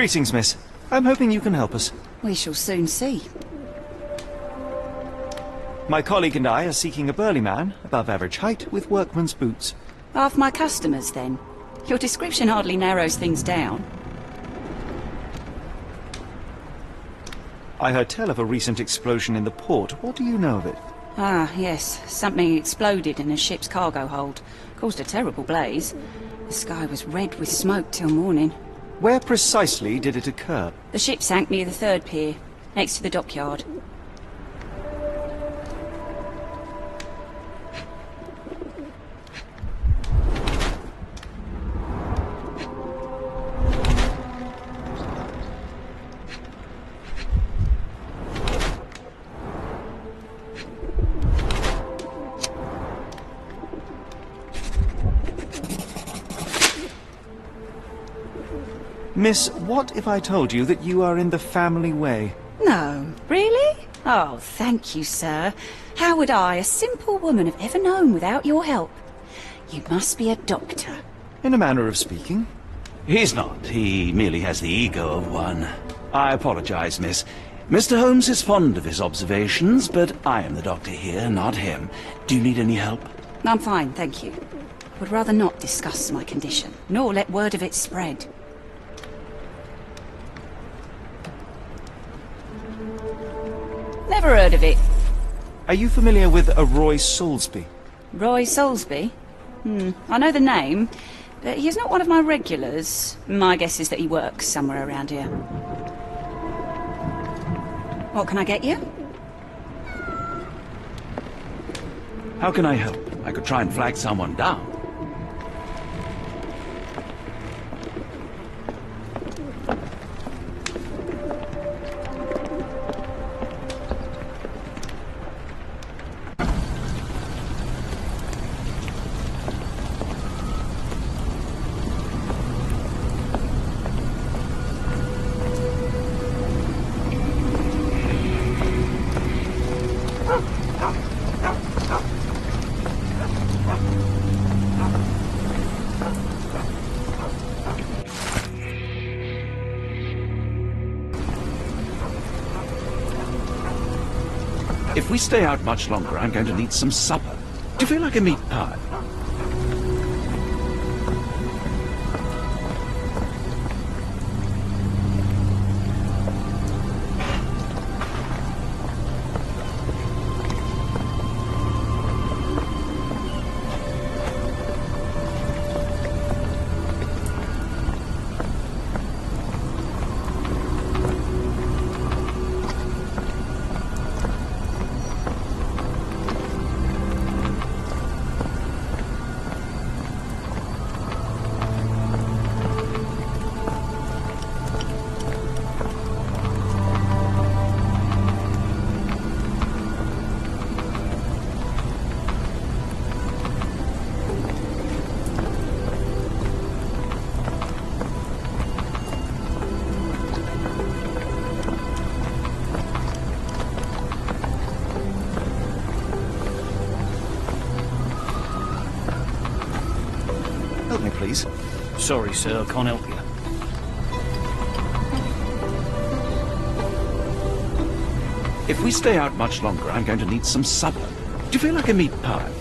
Greetings, miss. I'm hoping you can help us. We shall soon see. My colleague and I are seeking a burly man, above average height, with workman's boots. Half my customers, then. Your description hardly narrows things down. I heard tell of a recent explosion in the port. What do you know of it? Ah, yes. Something exploded in a ship's cargo hold. Caused a terrible blaze. The sky was red with smoke till morning. Where precisely did it occur? The ship sank near the third pier, next to the dockyard. Miss, what if I told you that you are in the family way? No, really? Oh, thank you, sir. How would I, a simple woman, have ever known without your help? You must be a doctor. In a manner of speaking. He's not. He merely has the ego of one. I apologize, miss. Mr. Holmes is fond of his observations, but I am the doctor here, not him. Do you need any help? I'm fine, thank you. Would rather not discuss my condition, nor let word of it spread. Never heard of it. Are you familiar with a Roy Soulsby? Roy Soulsby? I know the name, but he's not one of my regulars. My guess is that he works somewhere around here. What can I get you? How can I help? I could try and flag someone down. If we stay out much longer, I'm going to need some supper. Do you feel like a meat pie? Help me, please. Sorry, sir, I can't help you. If we stay out much longer, I'm going to need some supper. Do you feel like a meat pie?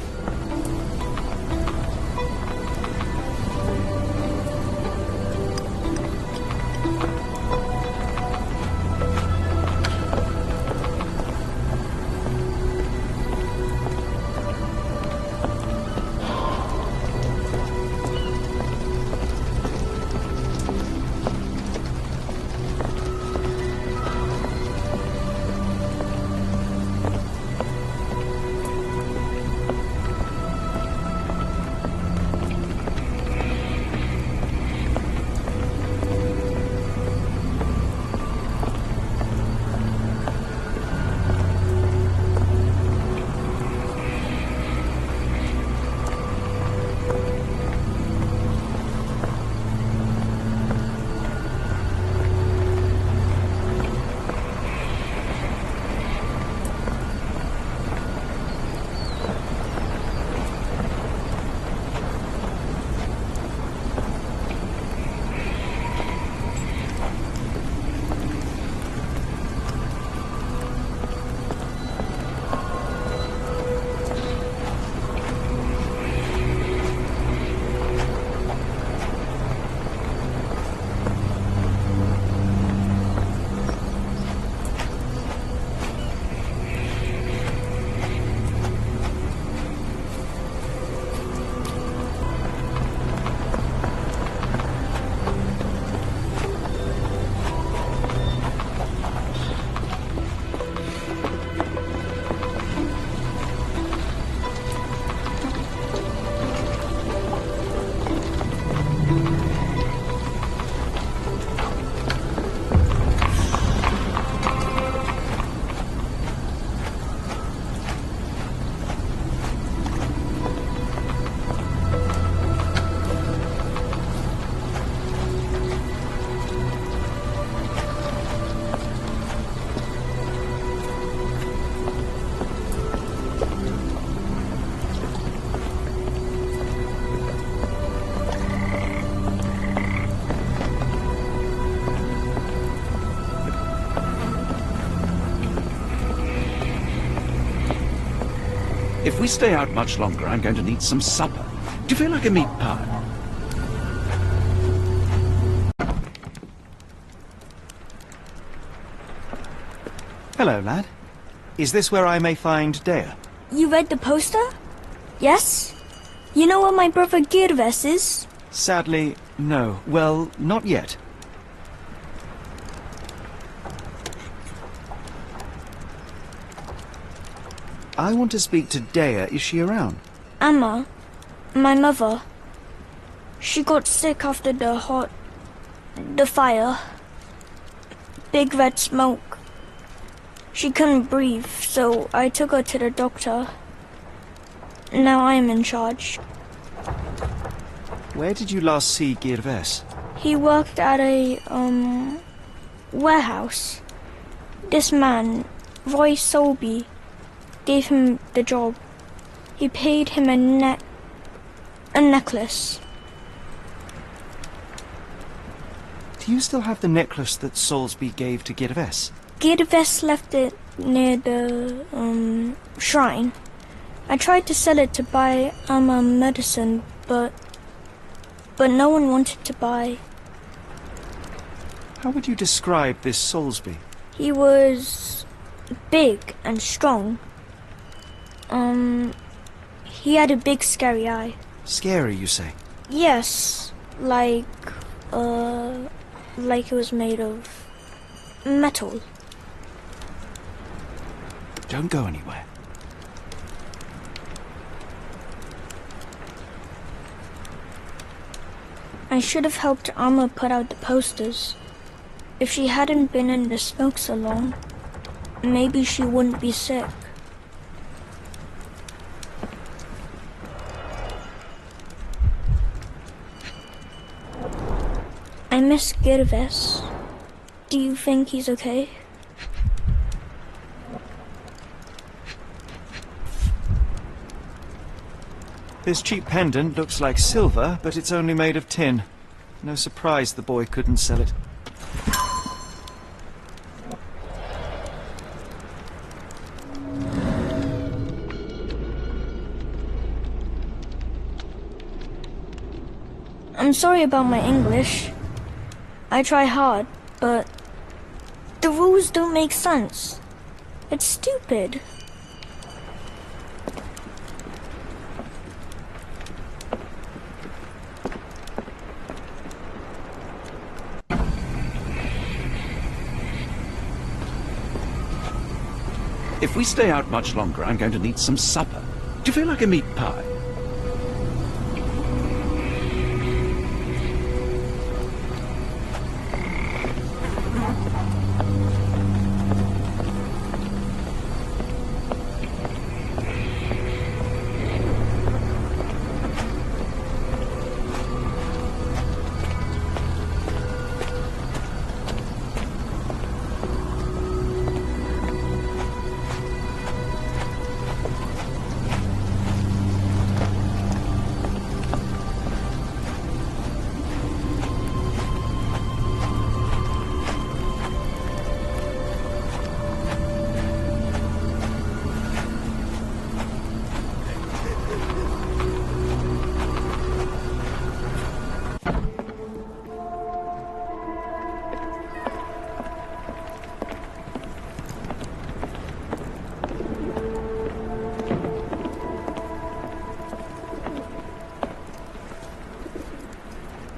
If we stay out much longer, I'm going to need some supper. Do you feel like a meat pie? Hello, lad. Is this where I may find Dea? You read the poster? Yes? You know where my brother Girves is? Sadly, no. Well, not yet. I want to speak to Dea. Is she around? Amma, my mother. She got sick after the fire. Big red smoke. She couldn't breathe, so I took her to the doctor. Now I am in charge. Where did you last see Girves? He worked at a, warehouse. This man, Roy Solby, gave him the job. He paid him a necklace. Do you still have the necklace that Soulsby gave to Girves? Girves left it near the, shrine. I tried to sell it to buy Amma medicine, but no one wanted to buy. How would you describe this Soulsby? He was big and strong. He had a big scary eye. Scary, you say? Yes, like it was made of metal. Don't go anywhere. I should have helped Amma put out the posters. If she hadn't been in the smoke so long, maybe she wouldn't be sick. I miss Girves. Do you think he's okay? This cheap pendant looks like silver, but it's only made of tin. No surprise the boy couldn't sell it. I'm sorry about my English. I try hard, but the rules don't make sense. It's stupid. If we stay out much longer, I'm going to need some supper. Do you feel like a meat pie?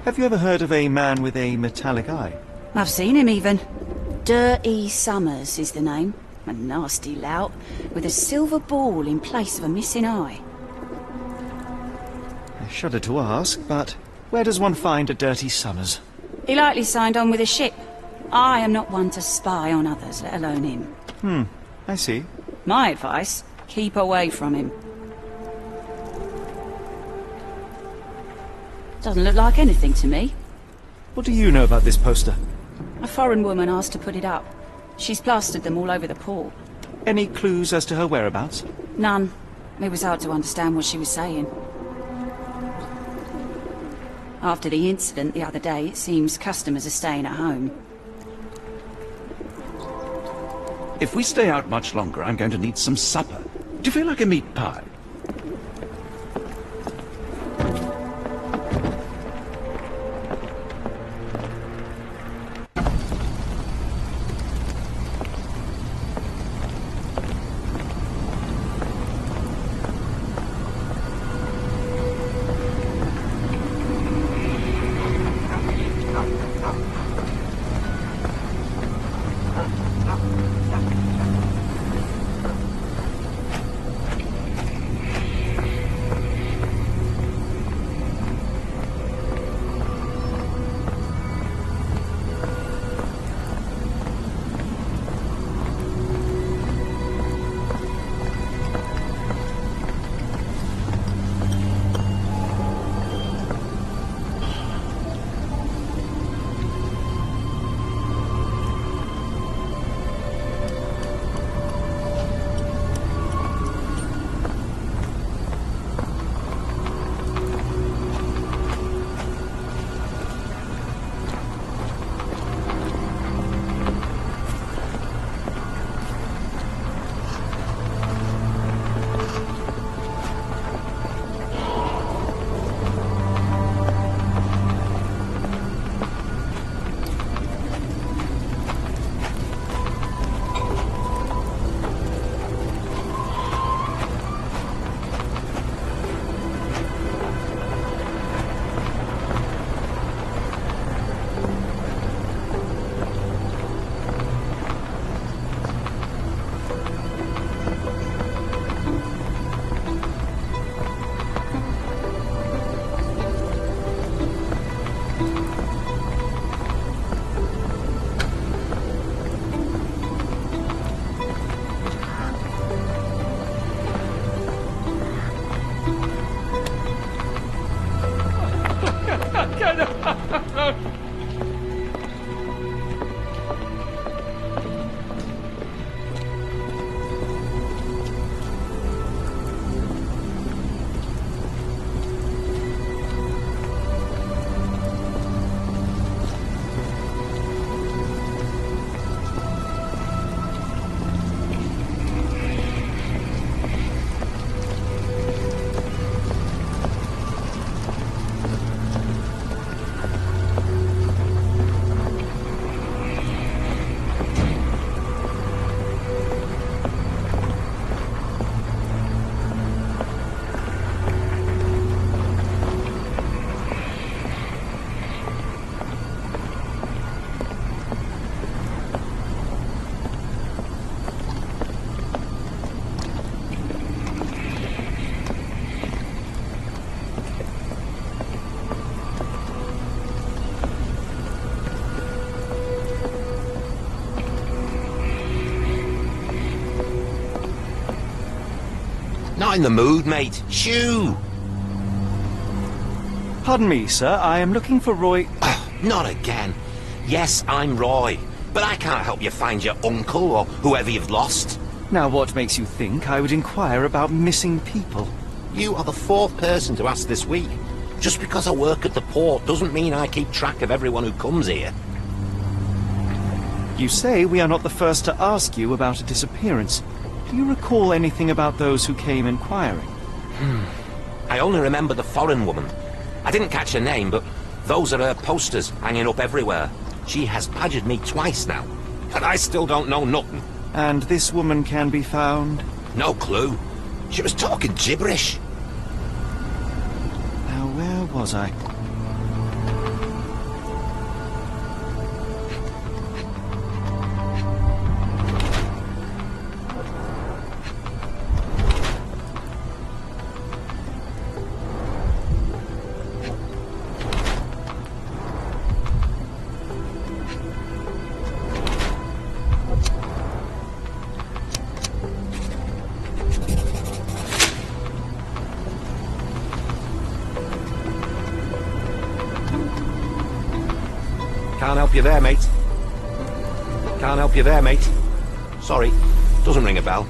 Have you ever heard of a man with a metallic eye? I've seen him even. Dirty Summers is the name. A nasty lout, with a silver ball in place of a missing eye. I shudder to ask, but where does one find a Dirty Summers? He likely signed on with a ship. I am not one to spy on others, let alone him. I see. My advice, keep away from him. Doesn't look like anything to me. What do you know about this poster? A foreign woman asked to put it up. She's plastered them all over the port. Any clues as to her whereabouts? None. It was hard to understand what she was saying. After the incident the other day, it seems customers are staying at home. If we stay out much longer, I'm going to need some supper. Do you feel like a meat pie? not in the mood, mate. Shoo! Pardon me, sir. I am looking for Roy... Not again. Yes, I'm Roy, but I can't help you find your uncle or whoever you've lost. Now, what makes you think I would inquire about missing people? You are the fourth person to ask this week. Just because I work at the port doesn't mean I keep track of everyone who comes here. You say we are not the first to ask you about a disappearance. Do you recall anything about those who came inquiring? I only remember the foreign woman. I didn't catch her name, but those are her posters hanging up everywhere. She has badgered me twice now, and I still don't know nothing. And this woman can be found? No clue. She was talking gibberish. Now, where was I? Can't help you there, mate. Can't help you there, mate. Sorry, doesn't ring a bell.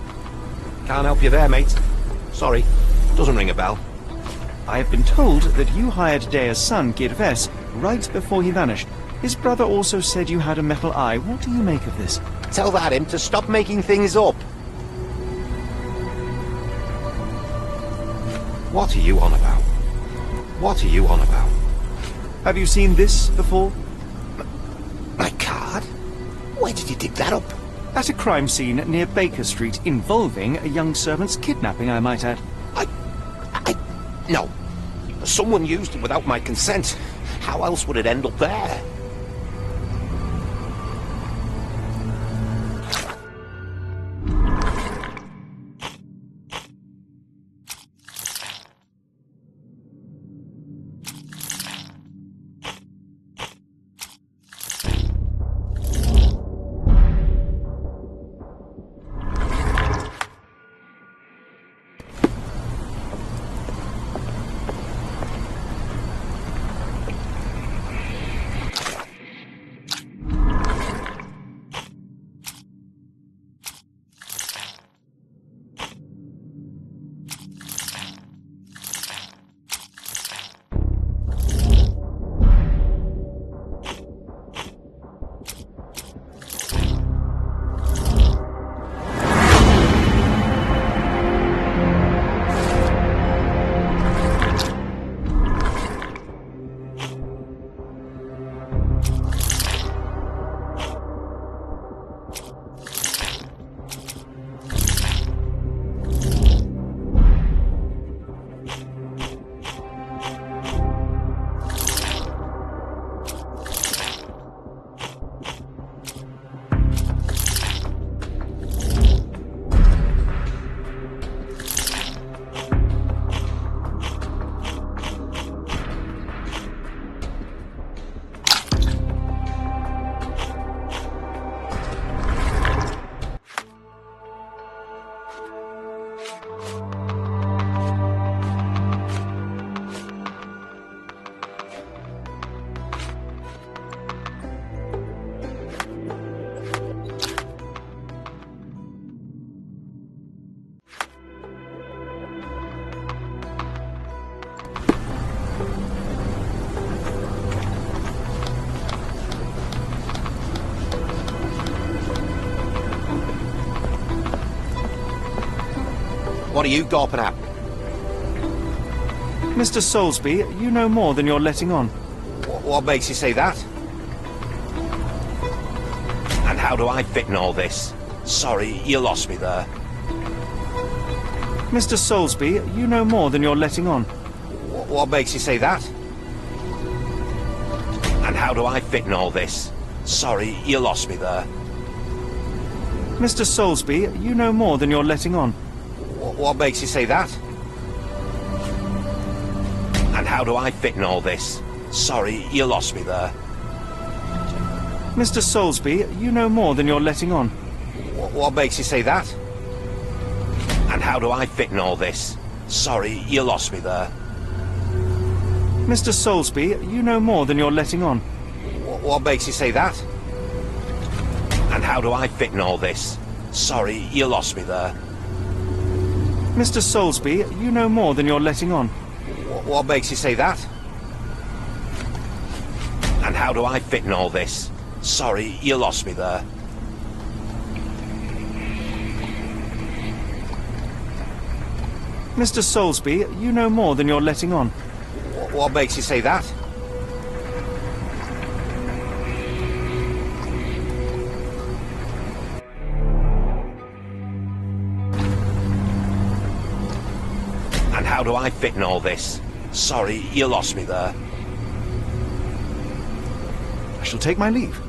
Can't help you there, mate. Sorry, doesn't ring a bell. I have been told that you hired Dea's son, Girves, right before he vanished. His brother also said you had a metal eye. What do you make of this? Tell that him to stop making things up. What are you on about? What are you on about? Have you seen this before? My card? Where did you dig that up? At a crime scene near Baker Street involving a young servant's kidnapping, I might add. No. Someone used it without my consent. How else would it end up there? What are you gawping at? Mr. Soulsby, you know more than you're letting on. What makes you say that? And how do I fit in all this? Sorry, you lost me there. Mr. Soulsby, you know more than you're letting on. What makes you say that? And how do I fit in all this? Sorry, you lost me there. Mr. Soulsby, you know more than you're letting on. What makes you say that? And how do I fit in all this? Sorry, you lost me there. Mr. Soulsby, you know more than you're letting on. What makes you say that? And how do I fit in all this? Sorry, you lost me there. Mr. Soulsby, you know more than you're letting on. What makes you say that? And how do I fit in all this? Sorry, you lost me there. Mr. Soulsby, you know more than you're letting on. What makes you say that? And how do I fit in all this? Sorry, you lost me there. Mr. Soulsby, you know more than you're letting on. What makes you say that? And how do I fit in all this? Sorry, you lost me there. I shall take my leave.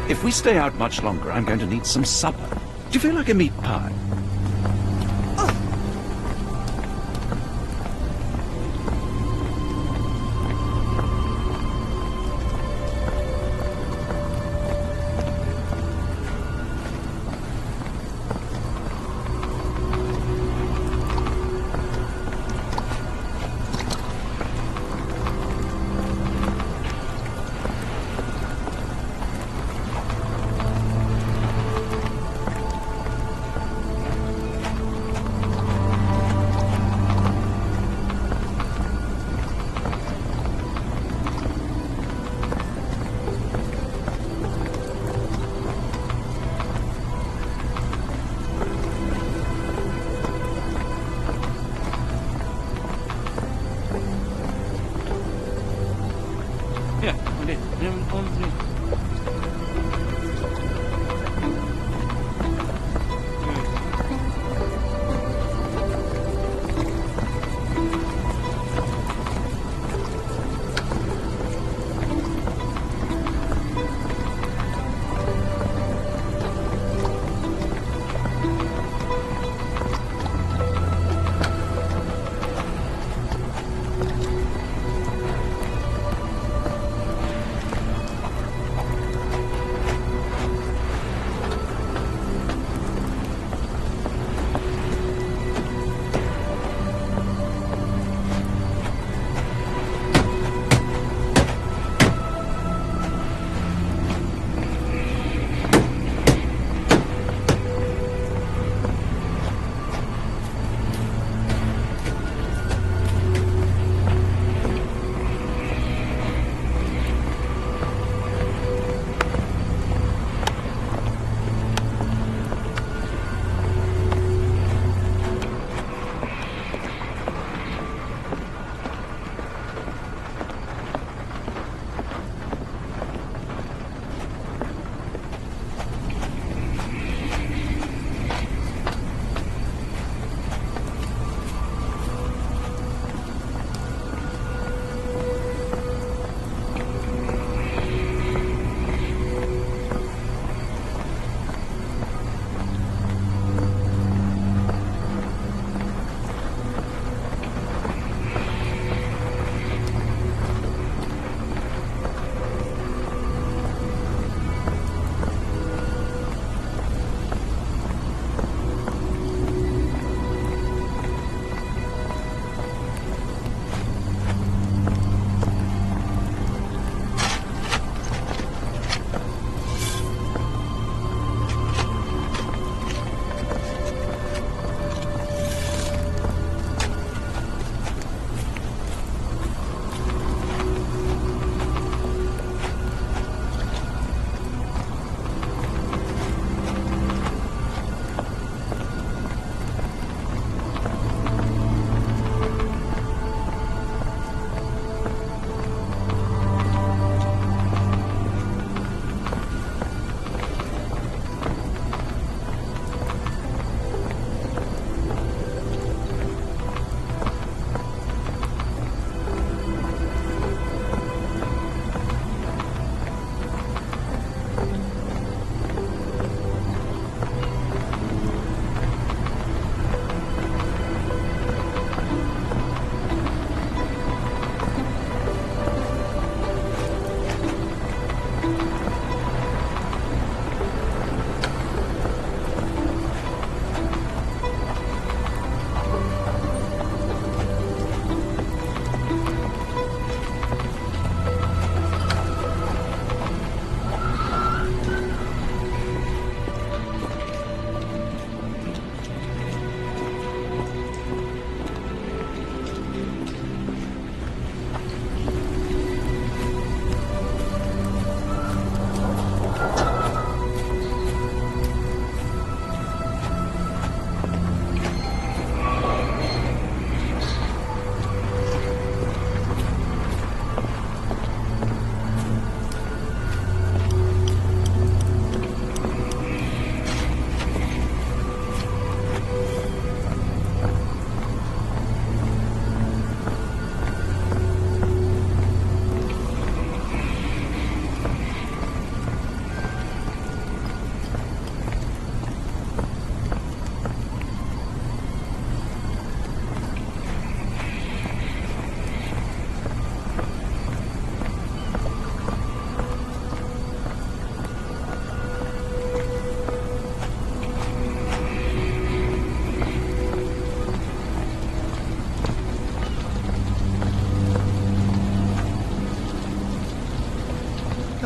If we stay out much longer, I'm going to need some supper. Do you feel like a meat pie?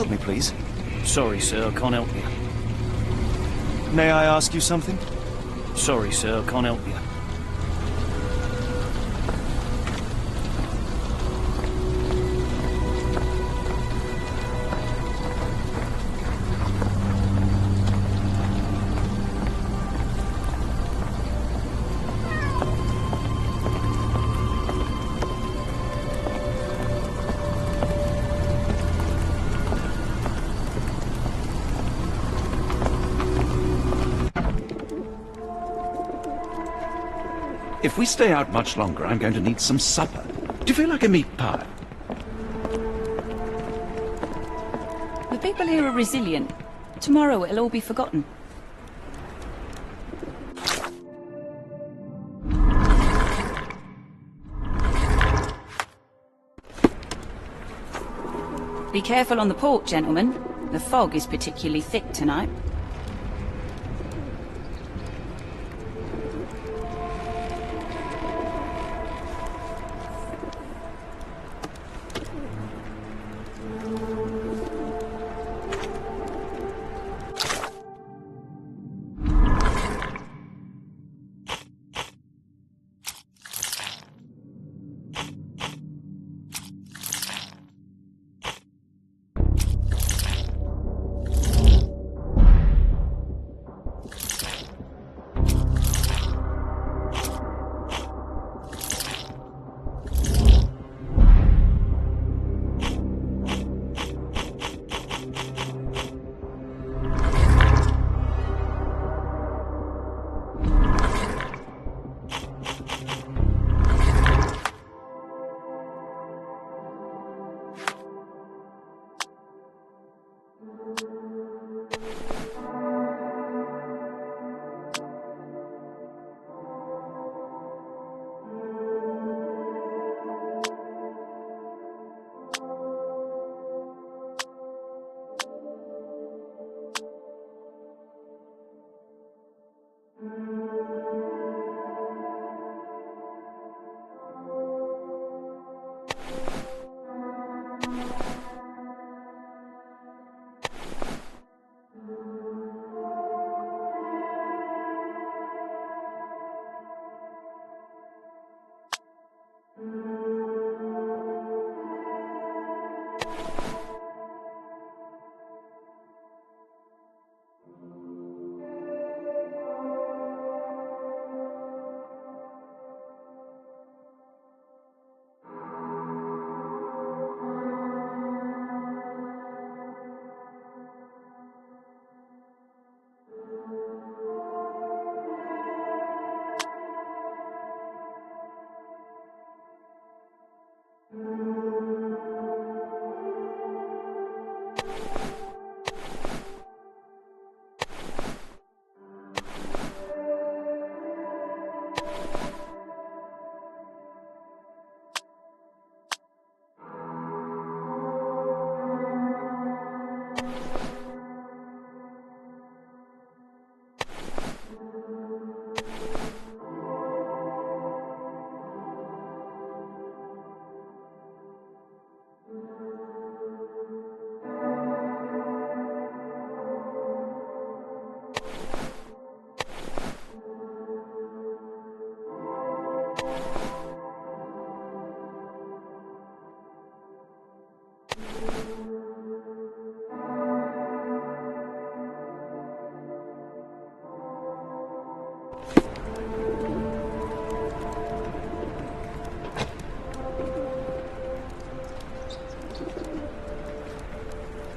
help me, please? Sorry, sir, I can't help you. May I ask you something? Sorry, sir, I can't help you. If we stay out much longer, I'm going to need some supper. Do you feel like a meat pie? The people here are resilient. Tomorrow it'll all be forgotten. Be careful on the port, gentlemen. The fog is particularly thick tonight.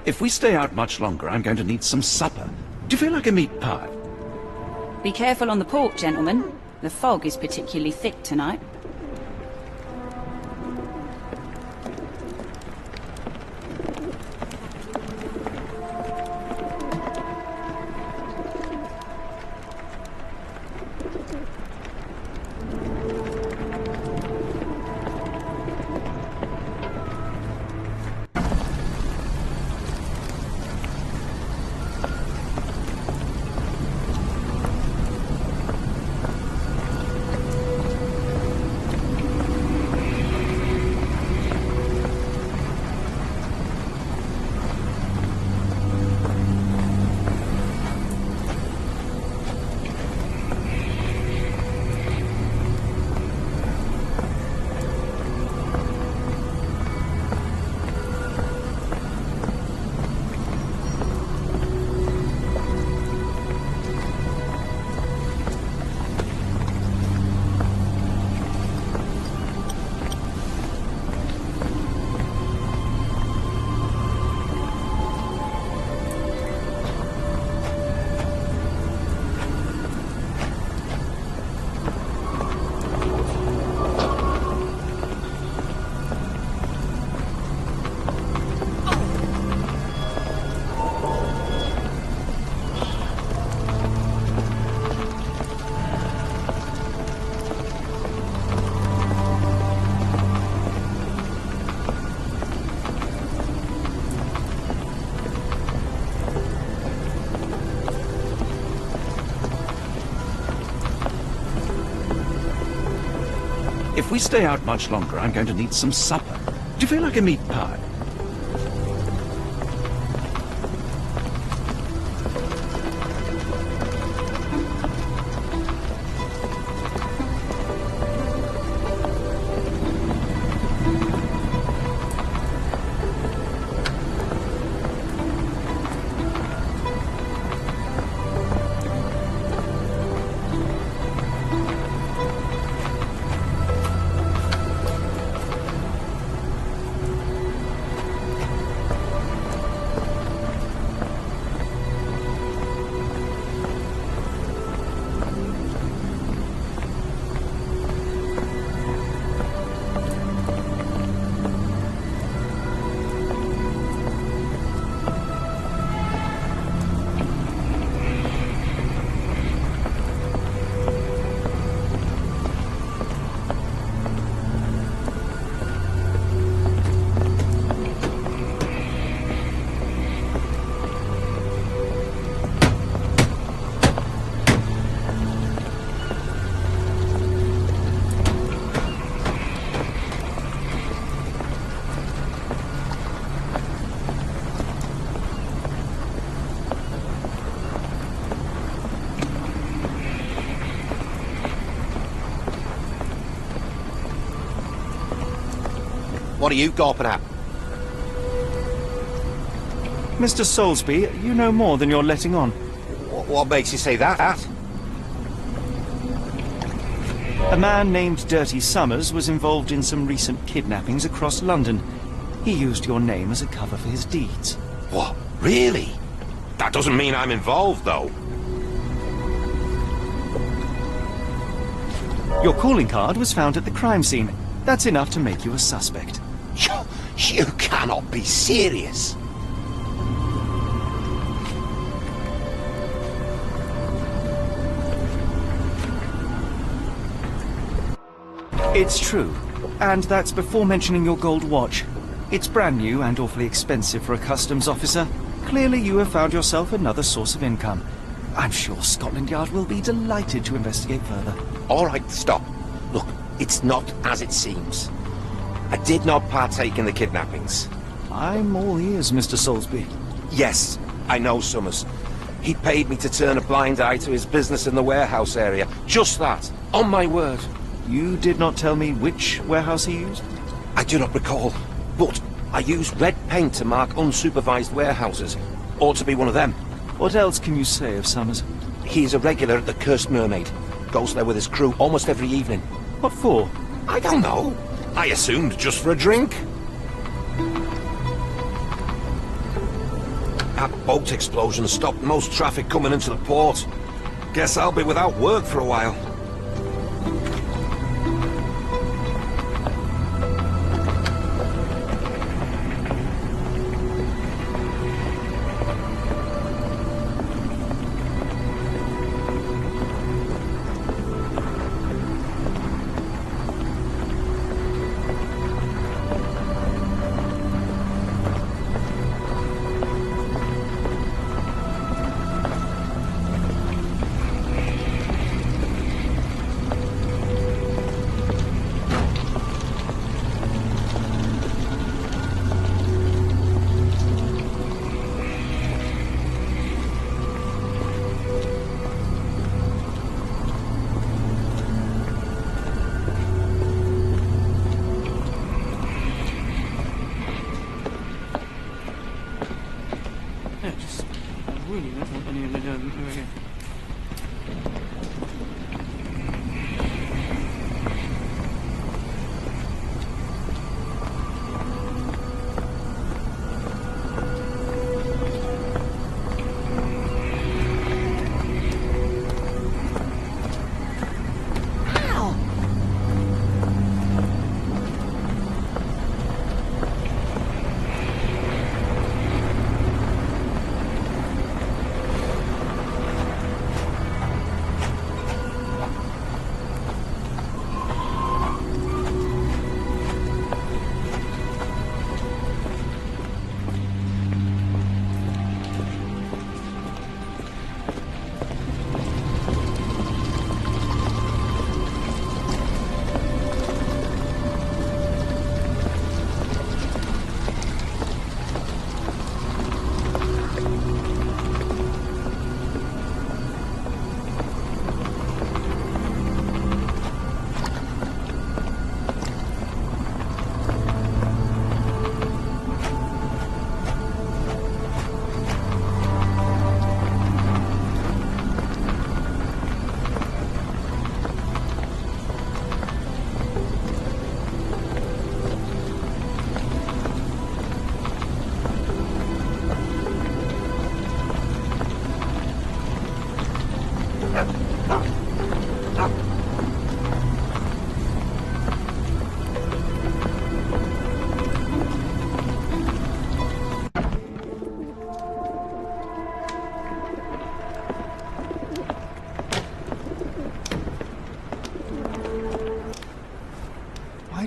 If we stay out much longer, I'm going to need some supper. Do you feel like a meat pie? Be careful on the port, gentlemen. The fog is particularly thick tonight. If we stay out much longer, I'm going to need some supper. Do you feel like a meat pie? What are you gawping at? Mr. Soulsby, you know more than you're letting on. What makes you say that? A man named Dirty Summers was involved in some recent kidnappings across London. He used your name as a cover for his deeds. What? Really? That doesn't mean I'm involved, though. Your calling card was found at the crime scene. That's enough to make you a suspect. You cannot be serious. It's true. And that's before mentioning your gold watch. It's brand new and awfully expensive for a customs officer. Clearly you have found yourself another source of income. I'm sure Scotland Yard will be delighted to investigate further. All right, stop. Look, it's not as it seems. I did not partake in the kidnappings. I'm all ears, Mr. Soulsby. Yes, I know Summers. He paid me to turn a blind eye to his business in the warehouse area. Just that. On my word. You did not tell me which warehouse he used? I do not recall, but I used red paint to mark unsupervised warehouses. Ought to be one of them. What else can you say of Summers? He's a regular at the Cursed Mermaid. Goes there with his crew almost every evening. What for? I don't know. I assumed just for a drink. That boat explosion stopped most traffic coming into the port. Guess I'll be without work for a while.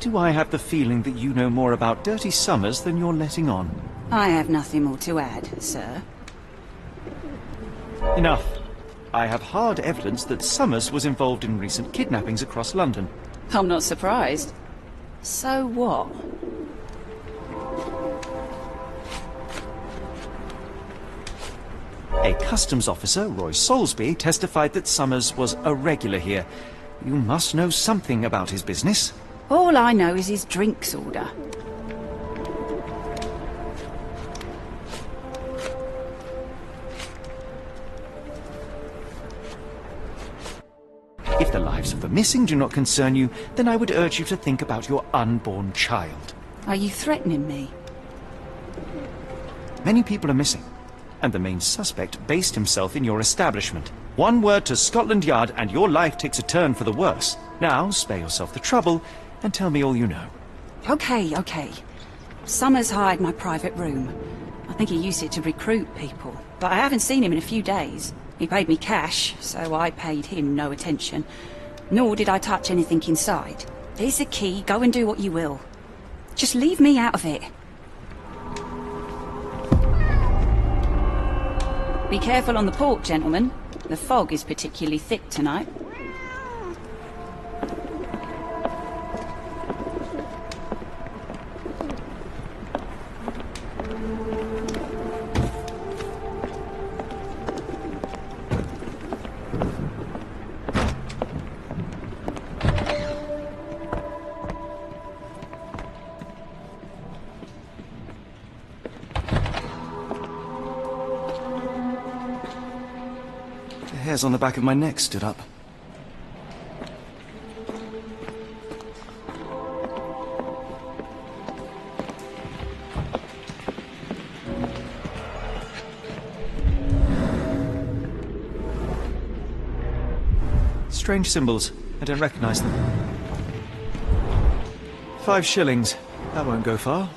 do I have the feeling that you know more about Dirty Summers than you're letting on? I have nothing more to add, sir. Enough. I have hard evidence that Summers was involved in recent kidnappings across London. I'm not surprised. So what? A customs officer, Roy Soulsby, testified that Summers was a regular here. You must know something about his business. All I know is his drinks order. If the lives of the missing do not concern you, then I would urge you to think about your unborn child. Are you threatening me? Many people are missing, and the main suspect based himself in your establishment. One word to Scotland Yard and your life takes a turn for the worse. Now, spare yourself the trouble and tell me all you know. Okay. Summers hired my private room. I think he used it to recruit people, but I haven't seen him in a few days. He paid me cash, so I paid him no attention. Nor did I touch anything inside. Here's the key, go and do what you will. Just leave me out of it. Be careful on the port, gentlemen. The fog is particularly thick tonight. The hairs on the back of my neck stood up. Strange symbols. I don't recognize them. 5 shillings. That won't go far.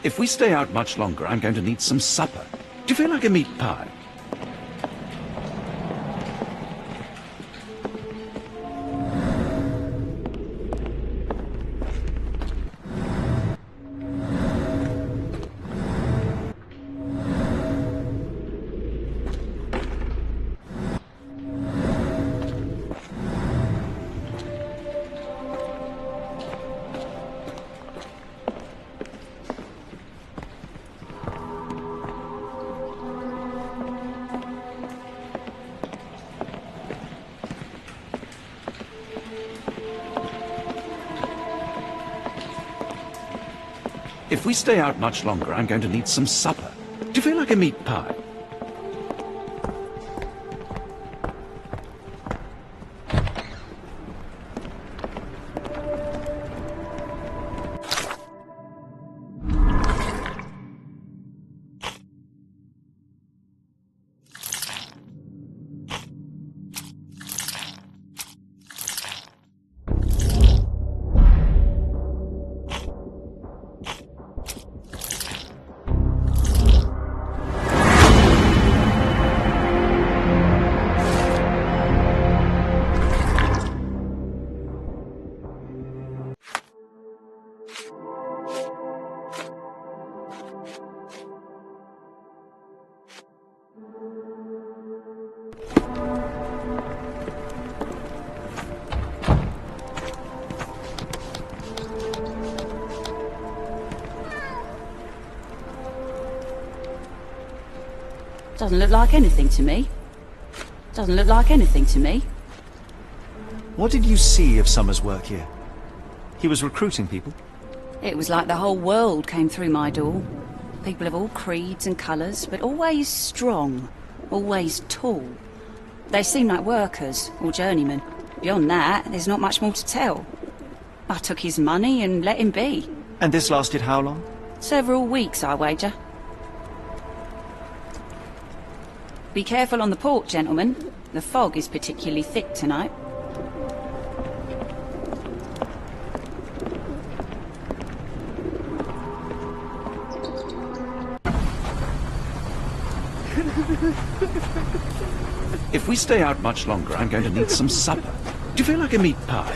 If we stay out much longer, I'm going to need some supper. Do you feel like a meat pie? If we stay out much longer, I'm going to need some supper. Do you feel like a meat pie? Doesn't look like anything to me. Doesn't look like anything to me. What did you see of Summers' work here? He was recruiting people? It was like the whole world came through my door. People of all creeds and colours, but always strong, always tall. They seemed like workers or journeymen. Beyond that, there's not much more to tell. I took his money and let him be. And this lasted how long? Several weeks, I wager. Be careful on the port, gentlemen. The fog is particularly thick tonight. If we stay out much longer, I'm going to need some supper. Do you feel like a meat pie?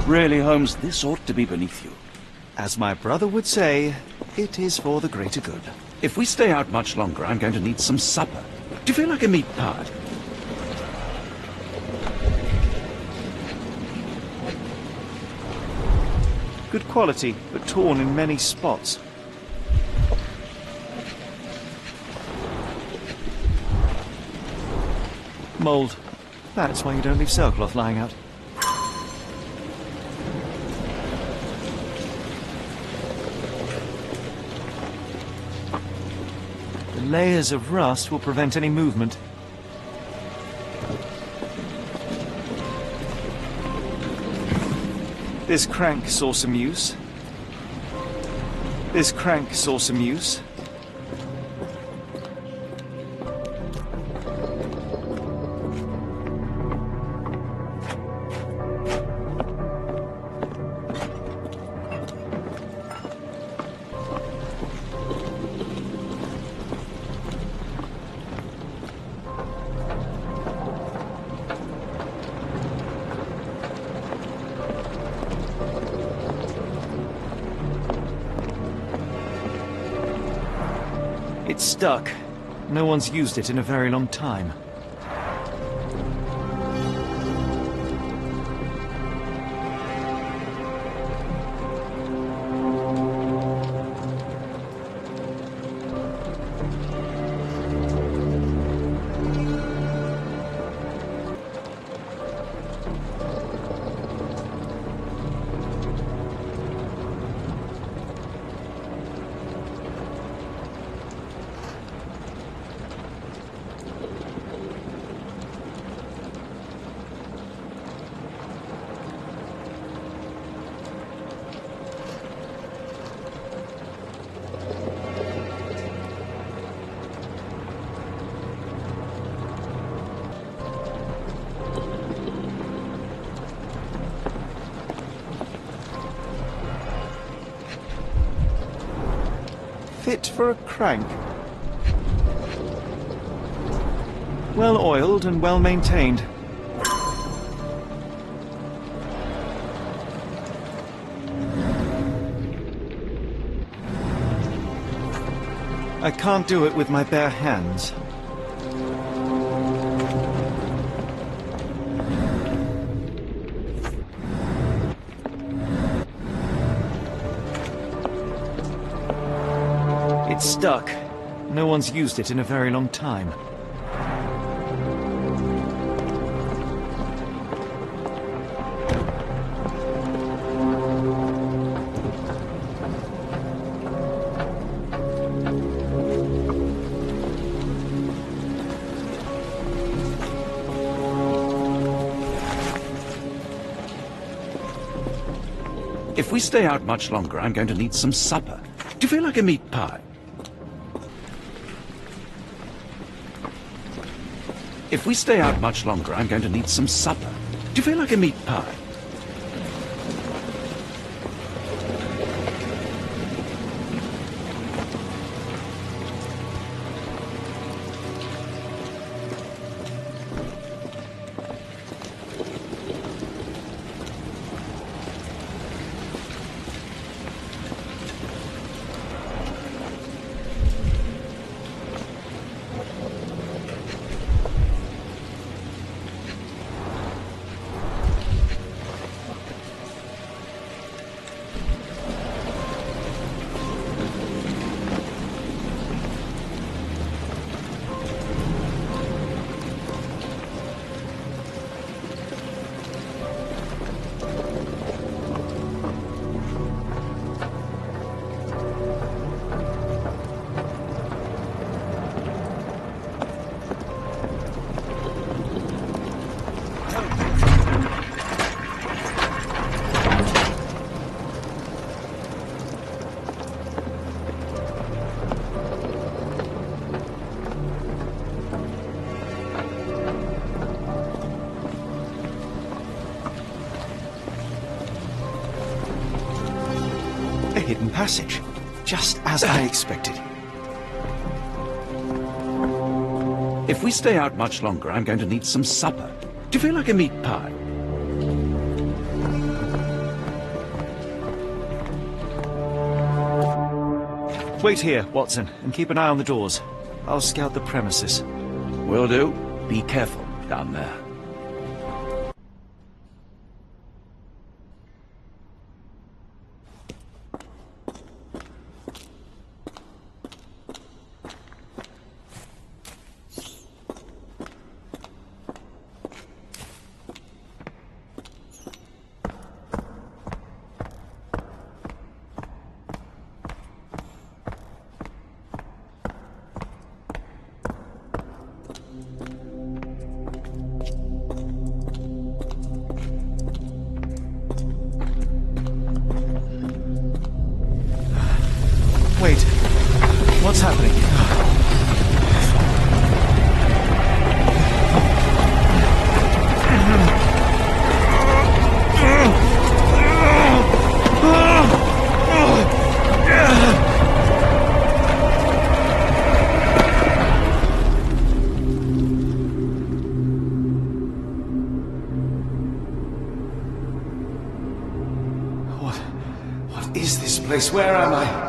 Really, Holmes, this ought to be beneath you. As my brother would say, it is for the greater good. If we stay out much longer, I'm going to need some supper. Do you feel like a meat pie? Good quality, but torn in many spots. Mold. That's why you don't leave sailcloth lying out. The layers of rust will prevent any movement. This crank saw some use. This crank saw some use. It's stuck. No one's used it in a very long time. Fit for a crank. Well oiled and well maintained. I can't do it with my bare hands. It's stuck. No one's used it in a very long time. If we stay out much longer, I'm going to need some supper. Do you feel like a meat pie? If we stay out much longer, I'm going to need some supper. Do you feel like a meat pie? A hidden passage, just as I expected. If we stay out much longer, I'm going to need some supper. Do you feel like a meat pie? wait here, Watson, and keep an eye on the doors. I'll scout the premises. Will do. Be careful down there. Wait, what's happening? What is this place? Where am I?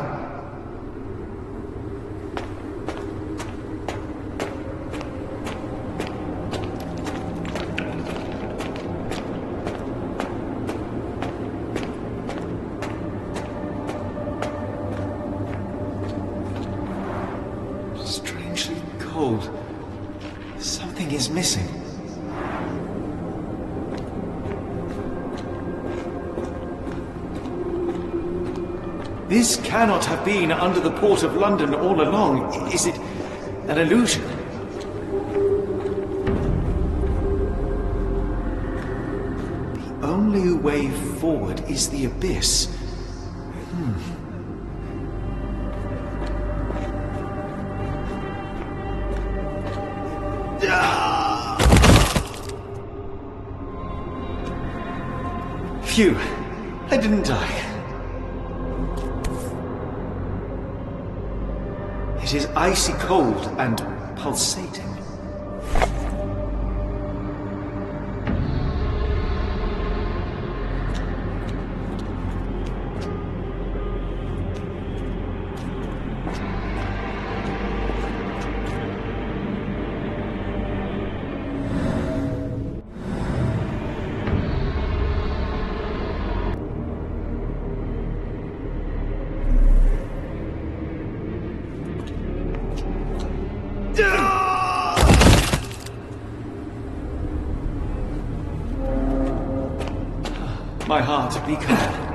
Strangely cold. Something is missing. This cannot have been under the port of London all along. Is it an illusion? The only way forward is the abyss. Phew, I didn't die. It is icy cold and pulsating. My heart, be calm.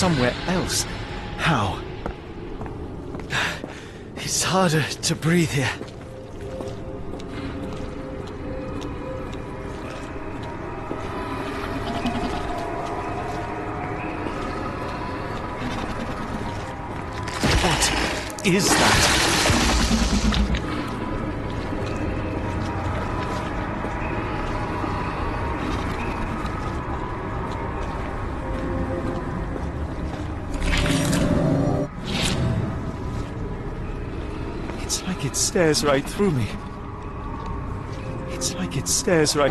somewhere else. How? It's harder to breathe here. What is that? It's like it stares right through me. It's like it stares right...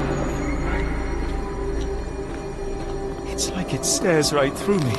It's like it stares right through me.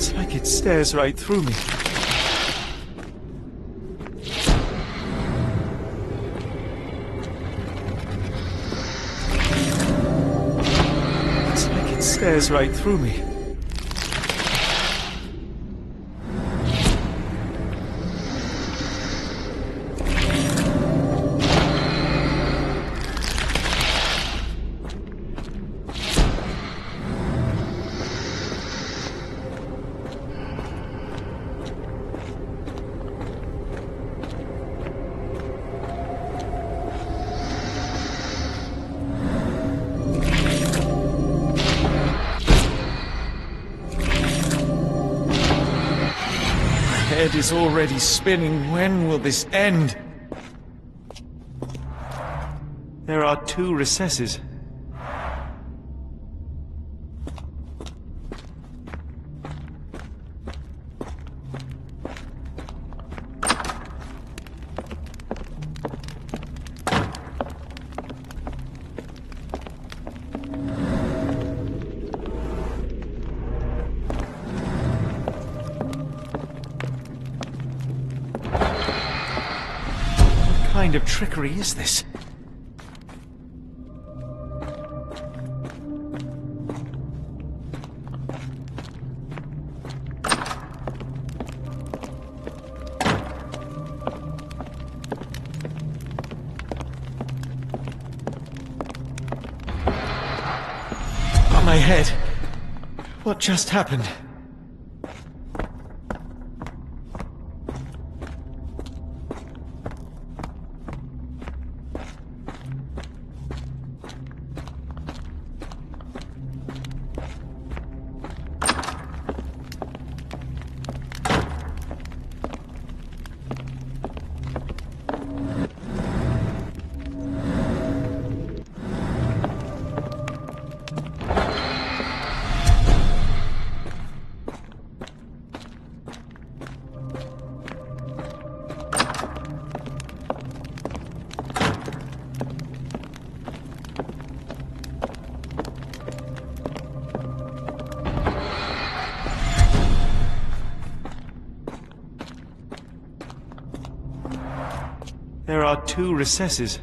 It's like it stares right through me. It's like it stares right through me. My head is already spinning. When will this end? There are 2 recesses. What kind of trickery is this? On my head. What just happened? There are 2 recesses.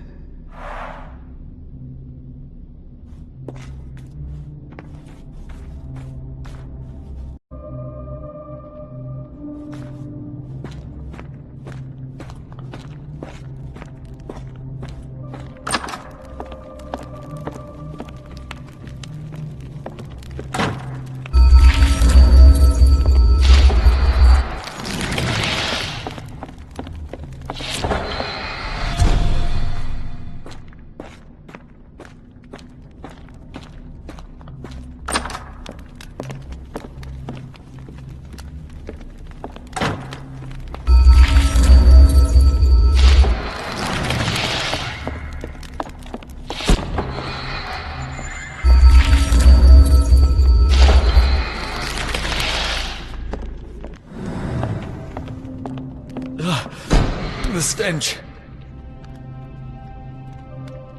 The stench.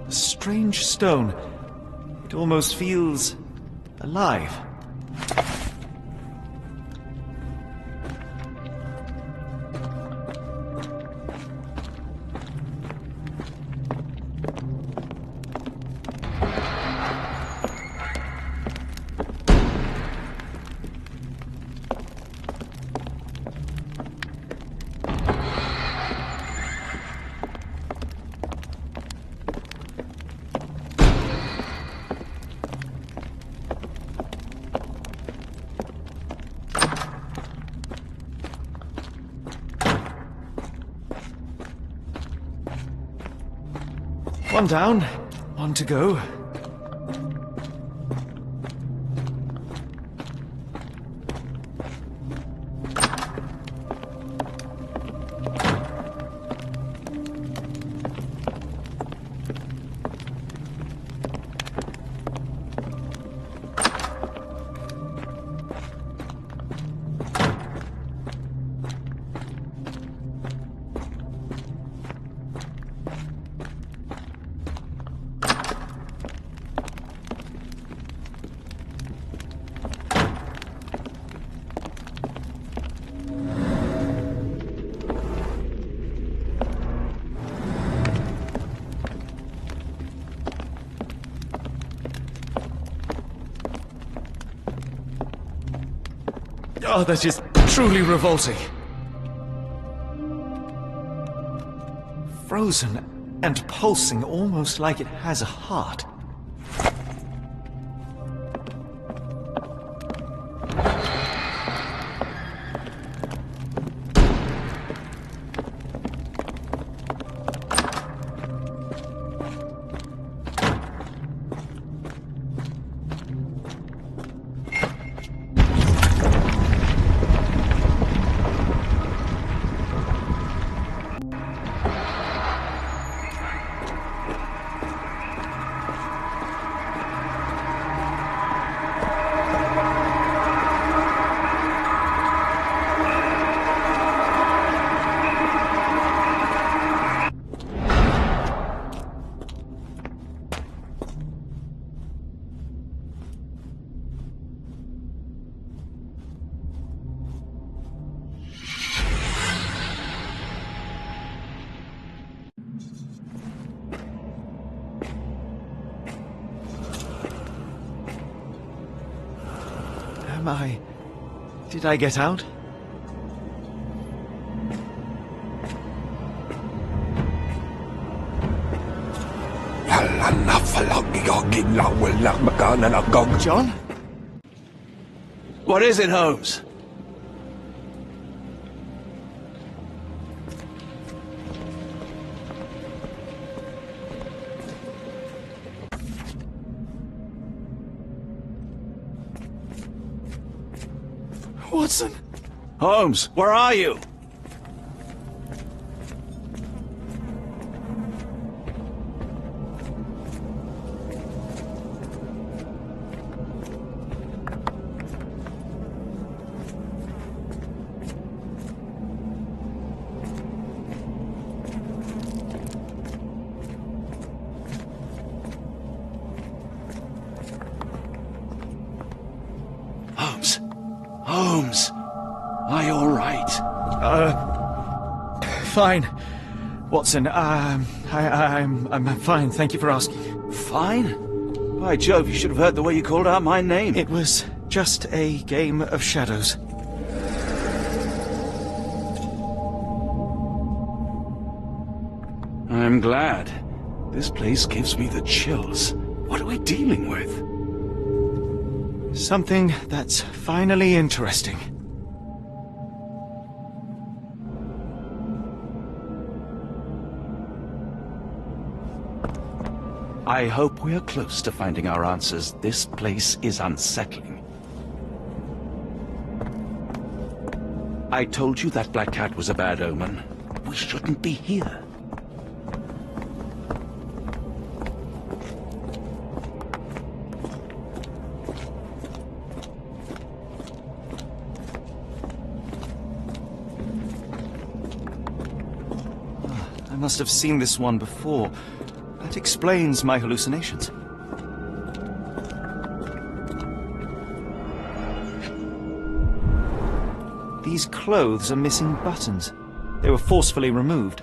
A strange stone. It almost feels alive. One down, one to go. Oh, that is truly revolting. Frozen and pulsing almost like it has a heart. Did I get out? John? What is it, Holmes? Watson! Holmes, where are you? Holmes. Holmes. Are you all right? Fine. Watson, I'm fine, thank you for asking. Fine? By Jove, you should have heard the way you called out my name. It was just a game of shadows. I'm glad. This place gives me the chills. What are we dealing with? Something that's finally interesting. I hope we're close to finding our answers. This place is unsettling. I told you that black cat was a bad omen. We shouldn't be here. I must have seen this one before. That explains my hallucinations. These clothes are missing buttons. They were forcefully removed.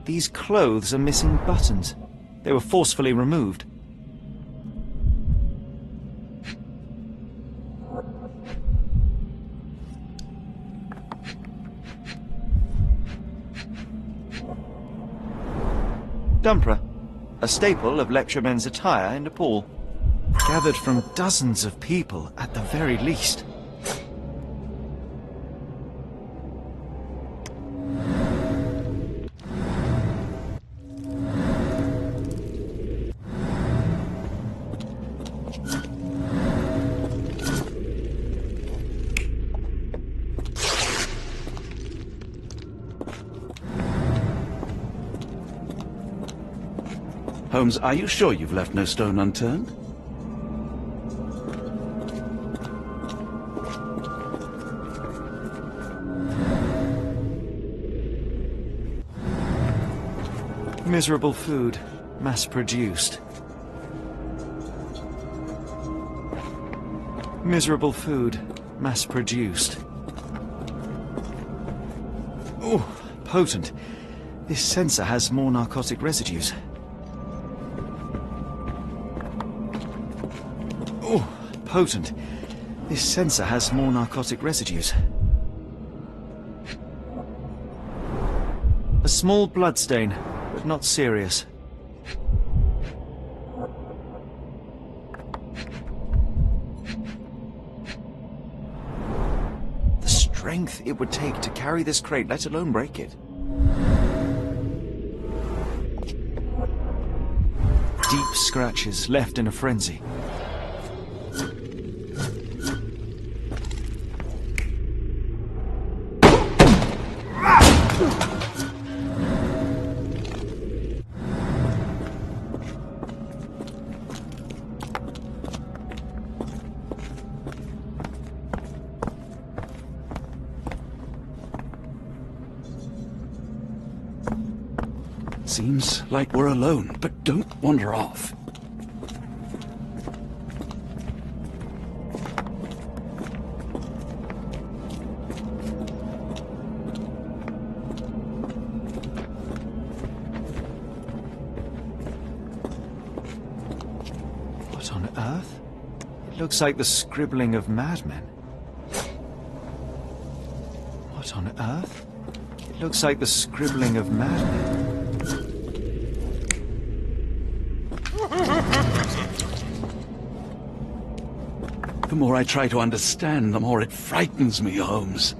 These clothes are missing buttons. They were forcefully removed. Dumpra, a staple of lecturemen's attire in Nepal, gathered from dozens of people at the very least. Holmes, are you sure you've left no stone unturned? Miserable food, mass-produced. Miserable food, mass-produced. Oh, potent. This sensor has more narcotic residues. Oh, potent. This sensor has more narcotic residues. A small bloodstain, but not serious. The strength it would take to carry this crate, let alone break it. Deep scratches left in a frenzy. Seems like we're alone, but don't wander off. What on earth? It looks like the scribbling of madmen. What on earth? It looks like the scribbling of madmen. The more I try to understand, the more it frightens me, Holmes.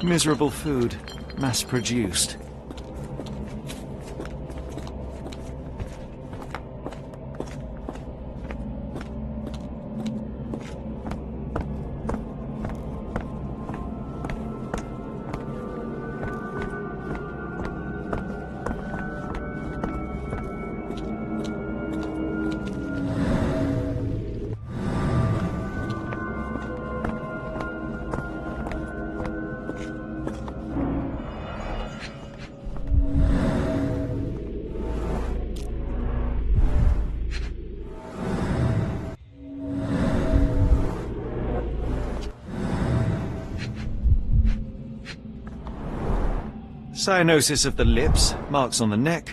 Miserable food, mass-produced. Cyanosis of the lips, marks on the neck.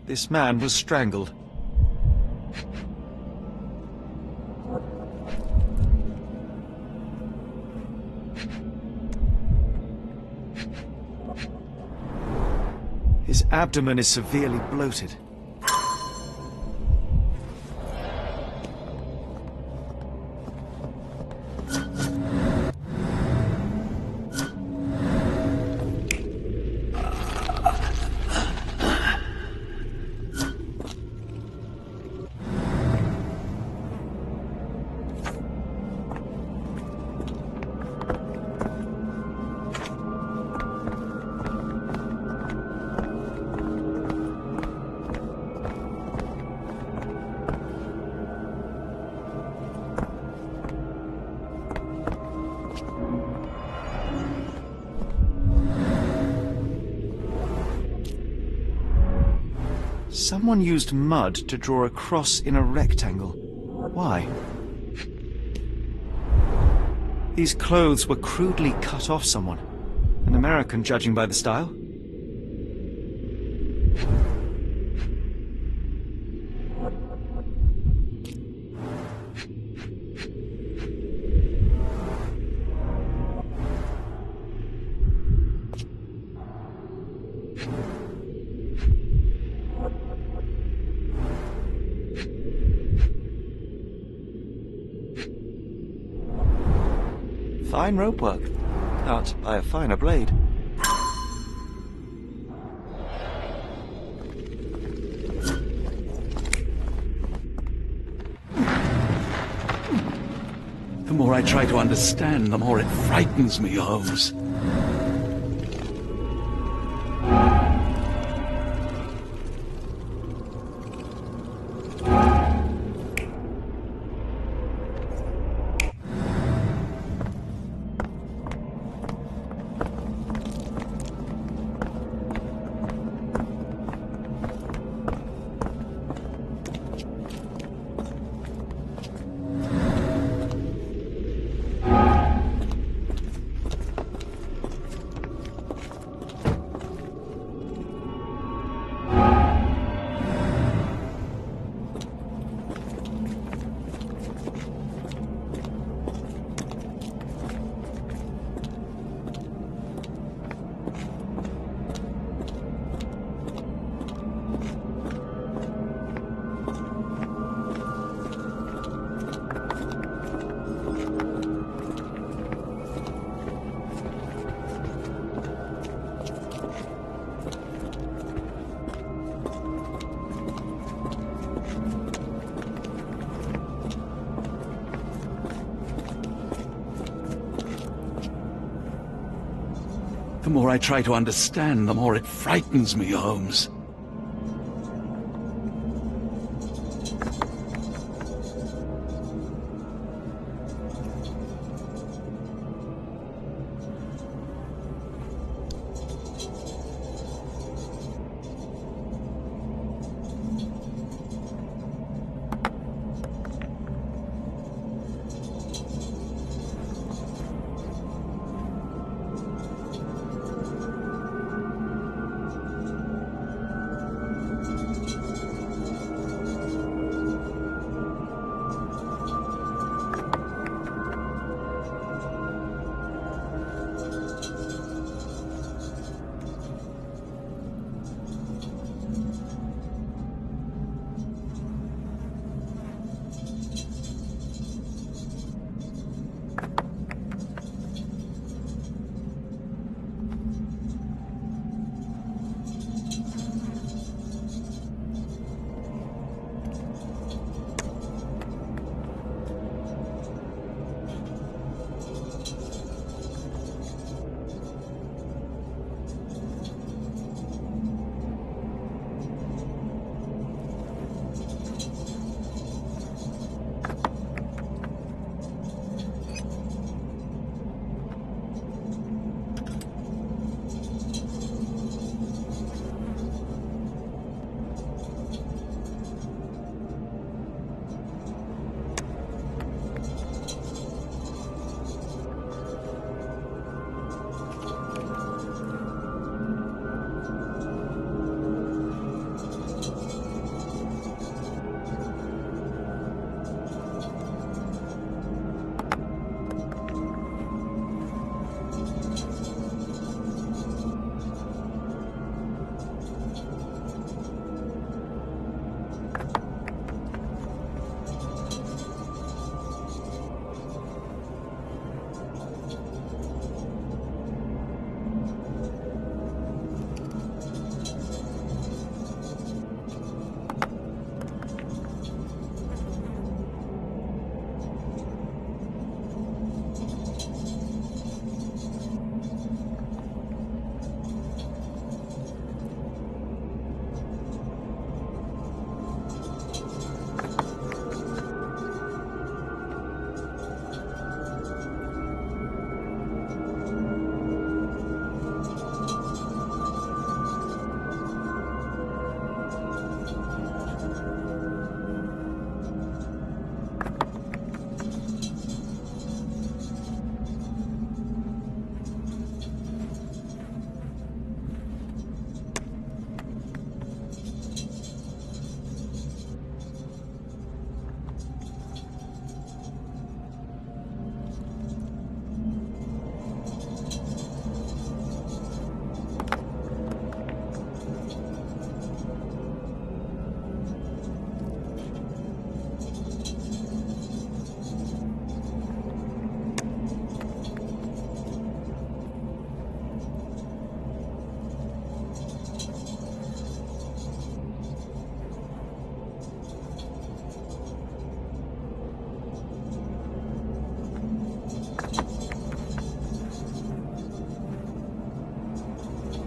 This man was strangled. His abdomen is severely bloated. Someone used mud to draw a cross in a rectangle. Why? These clothes were crudely cut off someone. An American, judging by the style. Fine rope work, cut by a finer blade. The The more I try to understand, the more it frightens me, Holmes. The more I try to understand, the more it frightens me, Holmes.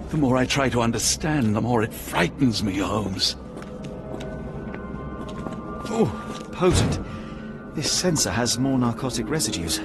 The more I try to understand, the more it frightens me, Holmes. Oh, potent. This sensor has more narcotic residues.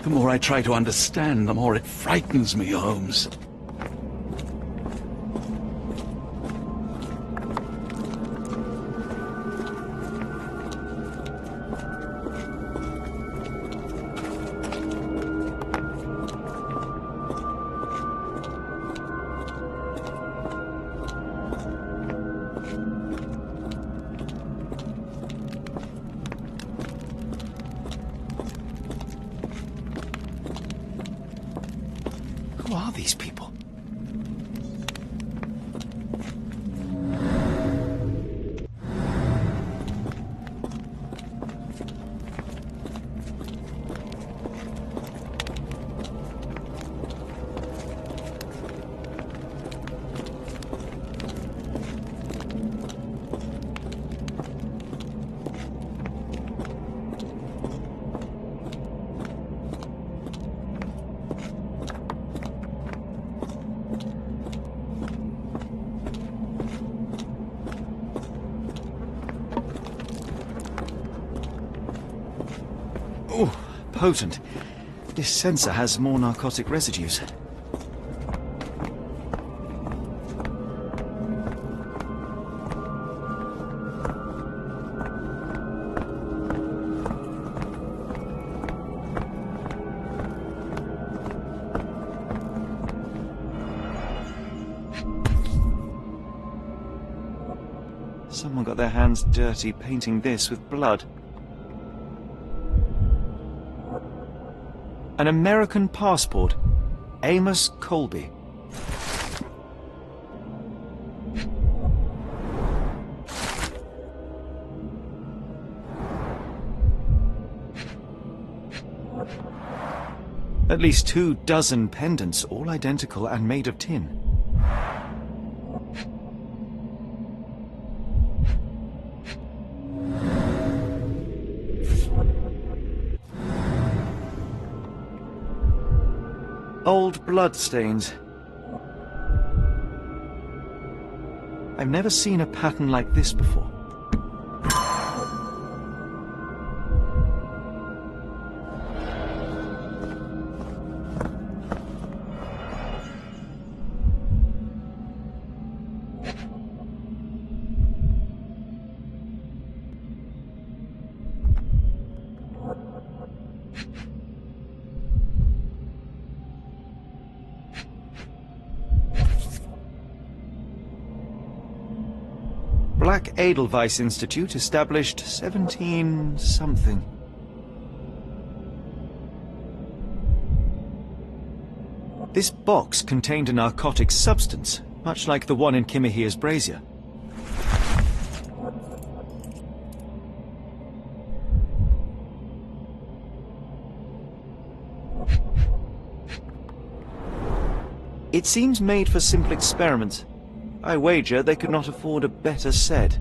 The more I try to understand, the more it frightens me, Holmes. Who are these people? Oh, potent. This sensor has more narcotic residues. Someone got their hands dirty painting this with blood. An American passport. Amos Colby. At least 24 pendants, all identical and made of tin. Old blood stains. I've never seen a pattern like this before. Black Edelweiss Institute, established 17-something. This box contained a narcotic substance, much like the one in Kimihira's brazier. It seems made for simple experiments. I wager they could not afford a better set.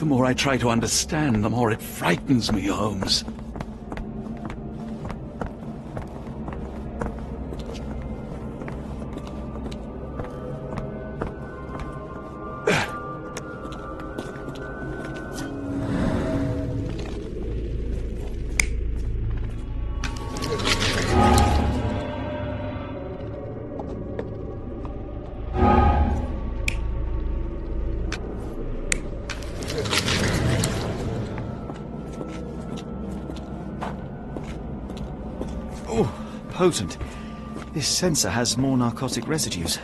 The more I try to understand, the more it frightens me, Holmes. Oh, potent. This sensor has more narcotic residues.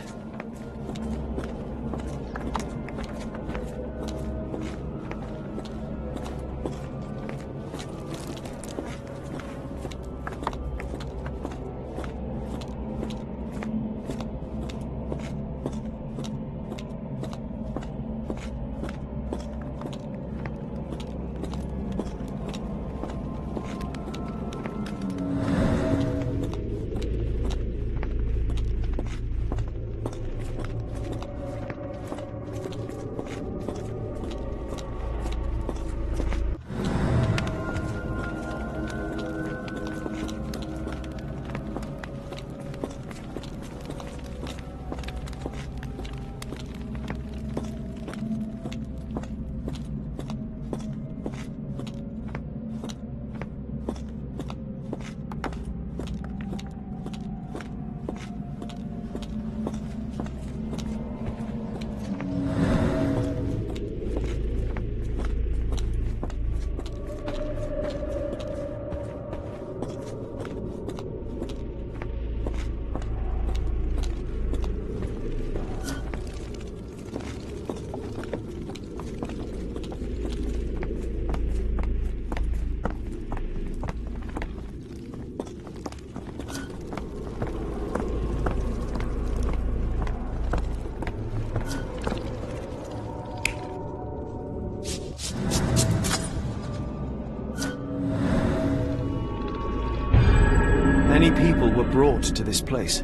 Many people were brought to this place.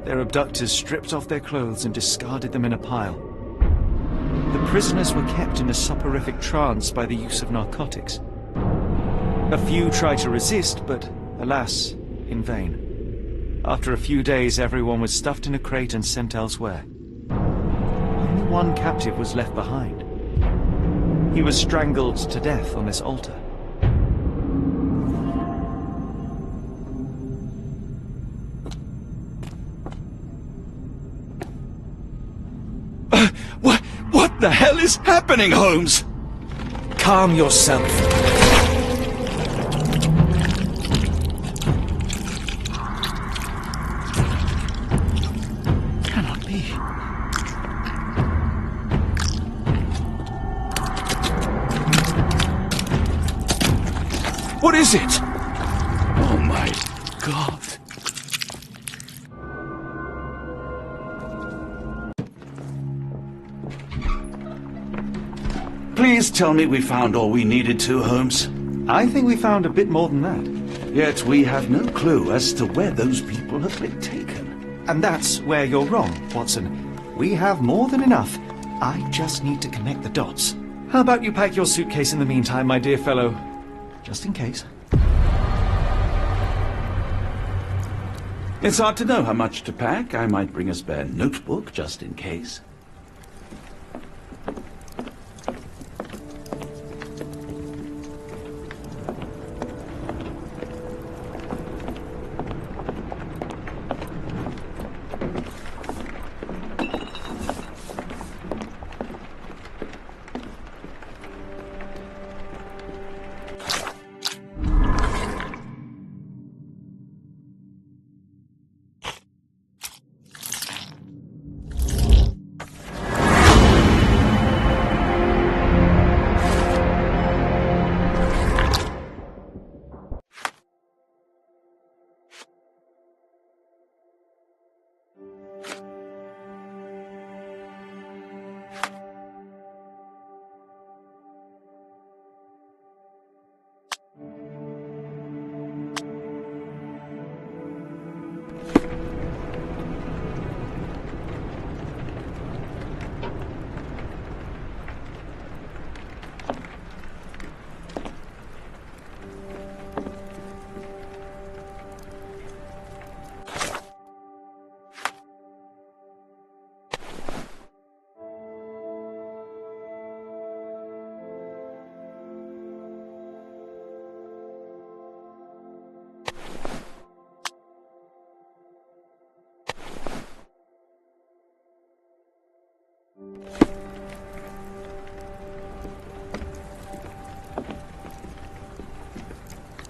Their abductors stripped off their clothes and discarded them in a pile. The prisoners were kept in a soporific trance by the use of narcotics. A few tried to resist, but alas, in vain. After a few days, everyone was stuffed in a crate and sent elsewhere. Only one captive was left behind. He was strangled to death on this altar. What the hell is happening, Holmes? Calm yourself. Cannot be. What is it? Oh my God. Please tell me we found all we needed to, Holmes. I think we found a bit more than that. Yet we have no clue as to where those people have been taken. And that's where you're wrong, Watson. We have more than enough. I just need to connect the dots. How about you pack your suitcase in the meantime, my dear fellow? Just in case. It's hard to know how much to pack. I might bring a spare notebook just in case.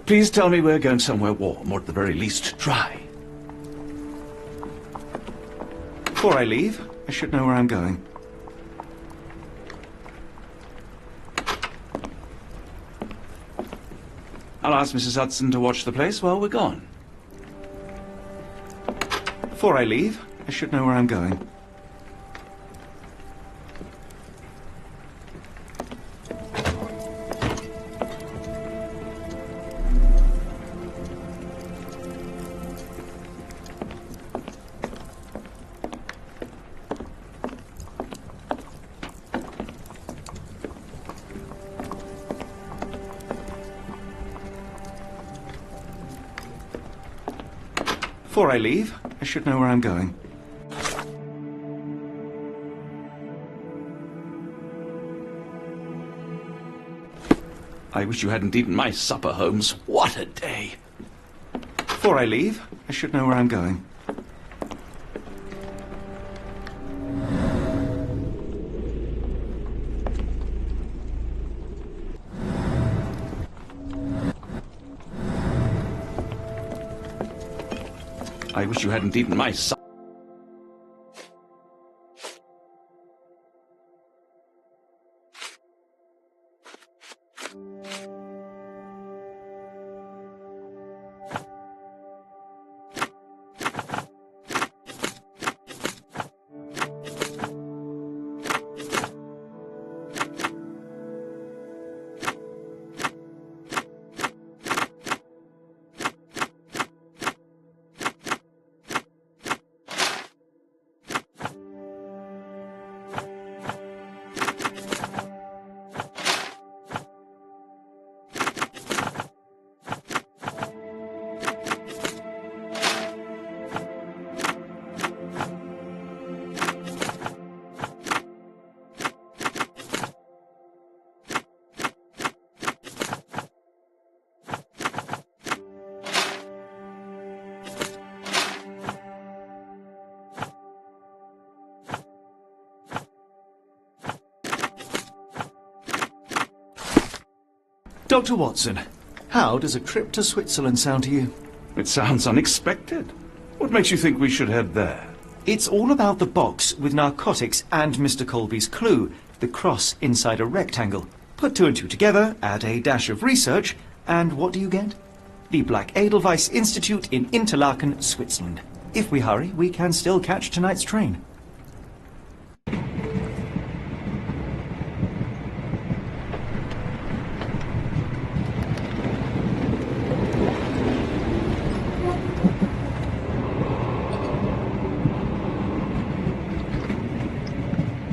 Please tell me we're going somewhere warm, or at the very least, dry. Before I leave, I should know where I'm going. I'll ask Mrs. Hudson to watch the place while we're gone. Before I leave, I should know where I'm going. Before I leave, I should know where I'm going. I wish you hadn't eaten my supper, Holmes. What a day! Before I leave, I should know where I'm going. I wish you hadn't eaten my supper. Dr. Watson, how does a trip to Switzerland sound to you? It sounds unexpected. What makes you think we should head there? It's all about the box with narcotics and Mr. Colby's clue, the cross inside a rectangle. Put two and two together, add a dash of research, and what do you get? The Black Edelweiss Institute in Interlaken, Switzerland. If we hurry, we can still catch tonight's train.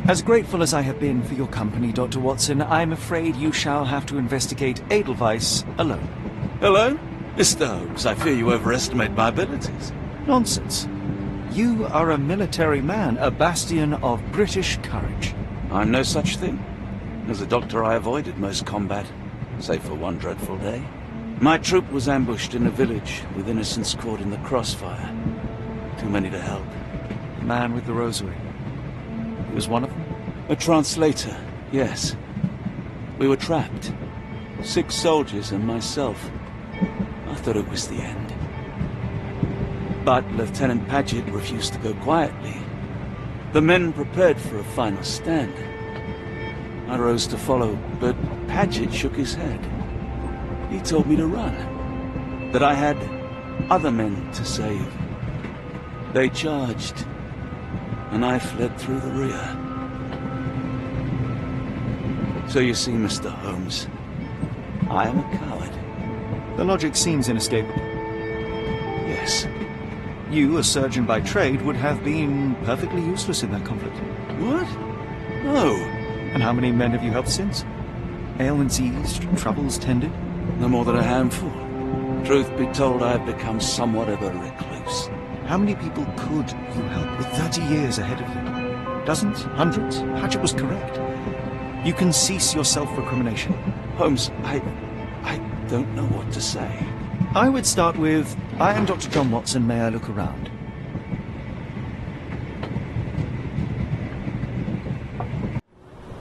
As grateful as I have been for your company, Dr. Watson, I'm afraid you shall have to investigate Edelweiss alone. Hello? Mr. Holmes, I fear you overestimate my abilities. Nonsense. You are a military man, a bastion of British courage. I'm no such thing. As a doctor, I avoided most combat, save for one dreadful day. My troop was ambushed in a village, with innocents caught in the crossfire. Too many to help. The man with the rosary. He was one of them? A translator, yes. We were trapped. 6 soldiers and myself. I thought it was the end. But Lieutenant Paget refused to go quietly. The men prepared for a final stand. I rose to follow, but Paget shook his head. He told me to run. That I had other men to save. They charged, and I fled through the rear. So you see, Mr. Holmes, I am a coward. The logic seems inescapable. Yes. You, a surgeon by trade, would have been perfectly useless in that conflict. What? No. And how many men have you helped since? Ailments eased, troubles tended? No more than a handful. Truth be told, I have become somewhat of a recluse. How many people could you help with 30 years ahead of you? Dozens? Hundreds? Paget was correct. You can cease your self-recrimination. Holmes, I don't know what to say. I would start with, I am Dr. John Watson, may I look around?